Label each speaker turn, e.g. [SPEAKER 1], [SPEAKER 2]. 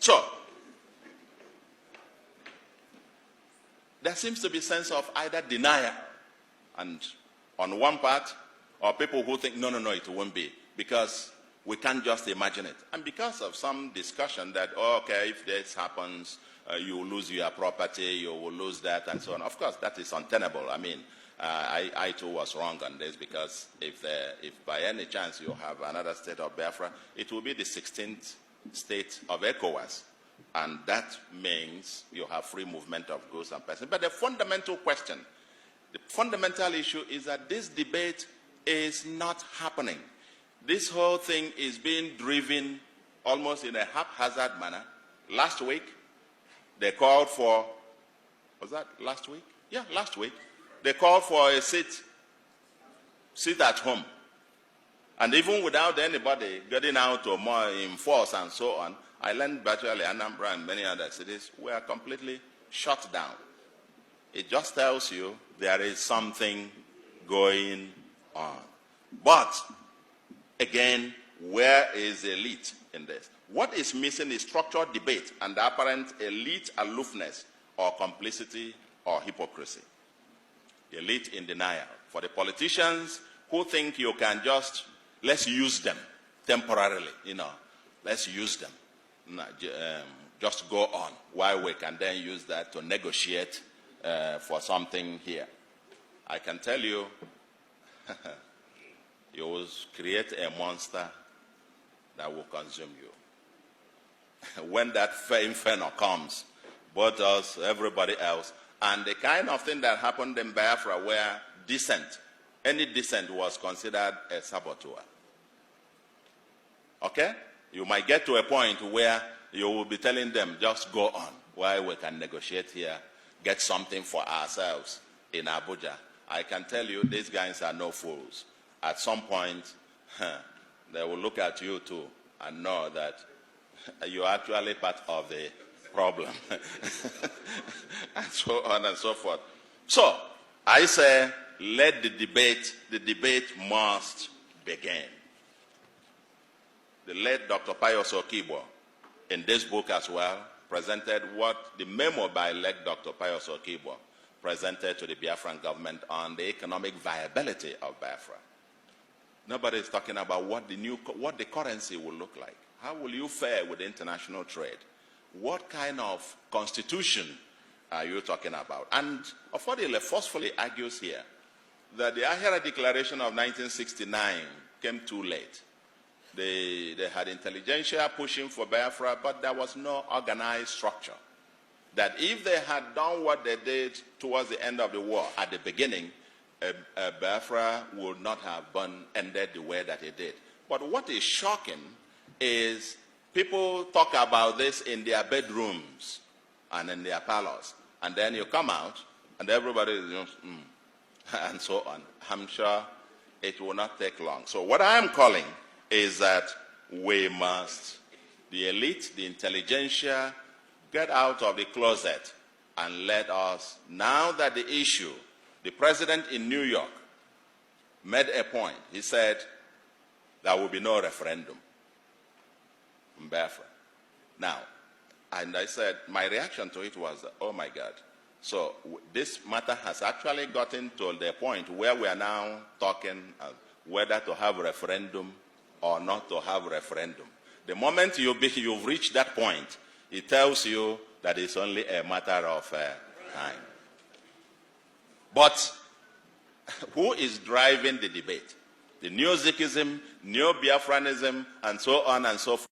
[SPEAKER 1] So, there seems to be a sense of either denial, and on one part, or people who think, no, it won't be, because we can't just imagine it. And because of some discussion that, oh, okay, if this happens, you will lose your property, you will lose that, and so on. Of course, that is untenable. I mean, I too was wrong on this, because if by any chance you have another state of Biafra, it will be the 16th state of ECOWAS. And that means you have free movement of goods and persons. But the fundamental question, the fundamental issue is that this debate is not happening. This whole thing is being driven almost in a haphazard manner. Last week, they called for, was that last week? Yeah, last week. They called for a sit at home. And even without anybody getting out or more in force and so on, I learned virtually Anambra and many other cities were completely shut down. It just tells you there is something going on. But, again, where is the elite in this? What is missing is structured debate and the apparent elite aloofness or complicity or hypocrisy. The elite in denial. For the politicians who think you can just, let's use them temporarily, let's use them. Just go on, while we can then use that to negotiate for something here. I can tell you, you will create a monster that will consume you. When that inferno comes, both us, everybody else, and the kind of thing that happened in Biafra where dissent, any dissent was considered a saboteur. Okay? You might get to a point where you will be telling them, just go on, while we can negotiate here, get something for ourselves in Abuja. I can tell you, these guys are no fools. At some point, they will look at you too and know that you're actually part of the problem. And so on and so forth. So, I say, let the debate must begin. The late Dr. Pius Okibo, in this book as well, presented what the memo by late Dr. Pius Okibo presented to the Biafran government on the economic viability of Biafra. Nobody is talking about what the currency will look like. How will you fare with international trade? What kind of constitution are you talking about? And Ofodile forcefully argues here that the Ahera Declaration of 1969 came too late. They had intelligentsia pushing for Biafra, but there was no organized structure. That if they had done what they did towards the end of the war at the beginning, Biafra would not have ended the way that it did. But what is shocking is people talk about this in their bedrooms and in their parlors. And then you come out and everybody is just, and so on. I'm sure it will not take long. So what I am calling is that we must, the elite, the intelligentsia, get out of the closet and let us, now that the issue, the president in New York made a point. He said there will be no referendum in Biafra. Now, and I said, my reaction to it was, oh my God. So this matter has actually gotten to the point where we are now talking whether to have a referendum or not to have a referendum. The moment you've reached that point, it tells you that it's only a matter of time. But who is driving the debate? The Neo-Zikism, Neo-Biafranism, and so on and so forth.